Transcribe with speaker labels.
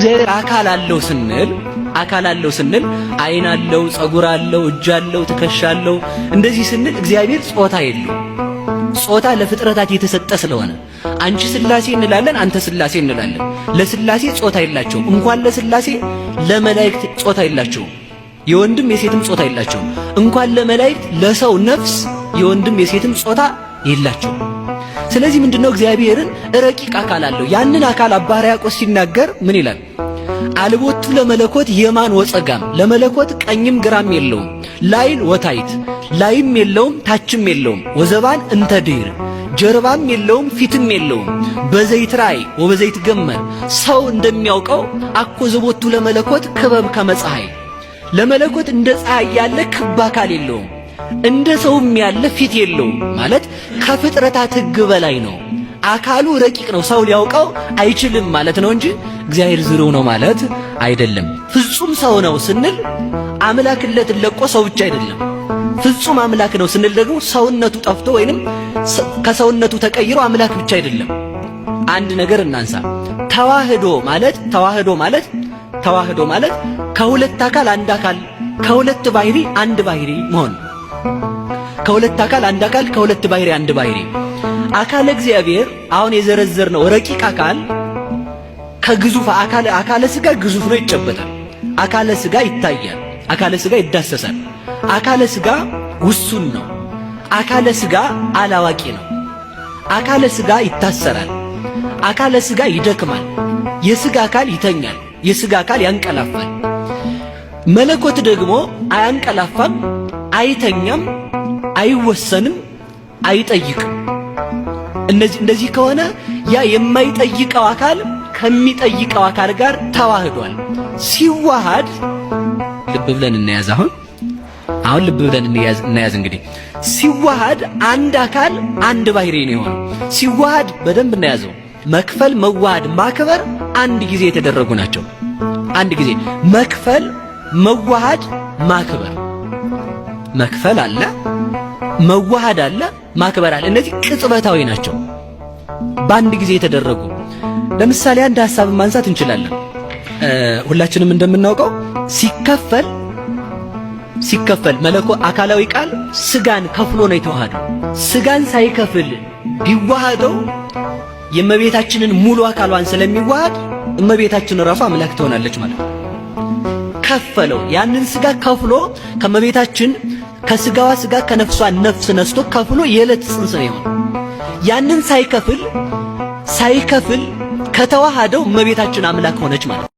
Speaker 1: እግዚአብሔር አካል አለው ስንል አይን አለው፣ ጸጉር አለው፣ እጅ አለው፣ ትከሻ አለው እንደዚህ ስንል እግዚአብሔር ጾታ የለው። ጾታ ለፍጥረታት የተሰጠ ስለሆነ አንቺ ስላሴ እንላለን፣ አንተ ስላሴ እንላለን። ለስላሴ ጾታ የላቸውም። እንኳን ለስላሴ ለመላእክት ጾታ የላቸውም። የወንድም የሴትም ጾታ የላቸውም። እንኳን ለመላእክት ለሰው ነፍስ የወንድም የሴትም ጾታ የላቸውም። ስለዚህ ምንድነው እግዚአብሔርን ረቂቅ አካል አለው። ያንን አካል አባ ሕርያቆስ ሲናገር ምን ይላል? አልቦቱ ለመለኮት የማን ወጸጋም፣ ለመለኮት ቀኝም ግራም የለውም። ላይል ወታይት፣ ላይም የለውም ታችም የለውም። ወዘባን እንተ ድኅር፣ ጀርባም የለውም ፊትም የለውም። በዘይት ራእይ ወበዘይት ገመር፣ ሰው እንደሚያውቀው አኮ ዘቦቱ ለመለኮት ክበብ ከመፀሐይ፣ ለመለኮት እንደ ፀሐይ ያለ ክብ አካል የለውም፣ እንደ ሰውም ያለ ፊት የለውም። ማለት ከፍጥረታት ሕግ በላይ ነው። አካሉ ረቂቅ ነው። ሰው ሊያውቀው አይችልም ማለት ነው እንጂ እግዚአብሔር ዝርው ነው ማለት አይደለም። ፍጹም ሰው ነው ስንል አምላክነትን ለቆ ሰው ብቻ አይደለም። ፍጹም አምላክ ነው ስንል ደግሞ ሰውነቱ ጠፍቶ ወይንም ከሰውነቱ ተቀይሮ አምላክ ብቻ አይደለም። አንድ ነገር እናንሳ። ተዋህዶ ማለት ከሁለት አካል አንድ አካል፣ ከሁለት ባህሪ አንድ ባህሪ መሆን። ከሁለት አካል አንድ አካል፣ ከሁለት ባህሪ አንድ ባህሪ። አካለ እግዚአብሔር አሁን የዘረዘርነው ረቂቅ አካል ከግዙፍ አካለ ሥጋ ግዙፍ ነው፣ ይጨበጣል። አካለ ሥጋ ይታያል፣ አካለ ሥጋ ይዳሰሳል። አካለ ሥጋ ውሱን ነው። አካለ ሥጋ አላዋቂ ነው። አካለ ሥጋ ይታሰራል። አካለ ሥጋ ይደክማል። የሥጋ አካል ይተኛል፣ የሥጋ አካል ያንቀላፋል። መለኮት ደግሞ አያንቀላፋም፣ አይተኛም፣ አይወሰንም፣ አይጠይቅም። እንደዚህ ከሆነ ያ የማይጠይቀው አካል ከሚጠይቀው አካል ጋር ተዋህዷል። ሲዋሃድ ልብ ብለን እንያዝ። አሁን ልብ ብለን እንያዝ። እንግዲህ ሲዋሃድ አንድ አካል አንድ ባህሪ ነው የሆነው። ሲዋሃድ በደንብ እንያዘው። መክፈል፣ መዋሃድ፣ ማክበር አንድ ጊዜ የተደረጉ ናቸው። አንድ ጊዜ መክፈል፣ መዋሃድ፣ ማክበር። መክፈል አለ፣ መዋሃድ አለ፣ ማክበር አለ። እነዚህ ቅጽበታዊ ናቸው፣ በአንድ ጊዜ የተደረጉ። ለምሳሌ አንድ ሐሳብ ማንሳት እንችላለን። ሁላችንም እንደምናውቀው ሲከፈል መለኮት አካላዊ ቃል ስጋን ከፍሎ ነው የተዋሃደው። ስጋን ሳይከፍል ቢዋሃደው የእመቤታችንን ሙሉ አካሏን ስለሚዋሃድ እመቤታችን ራሷ አምላክ ትሆናለች ማለት ነው። ከፈለው። ያንን ስጋ ከፍሎ ከእመቤታችን ከስጋዋ ስጋ ከነፍሷ ነፍስ ነስቶ ከፍሎ የዕለት ጽንስ ነው የሆነው። ያንን ሳይከፍል ከተዋሃደው እመቤታችን አምላክ ሆነች ማለት ነው።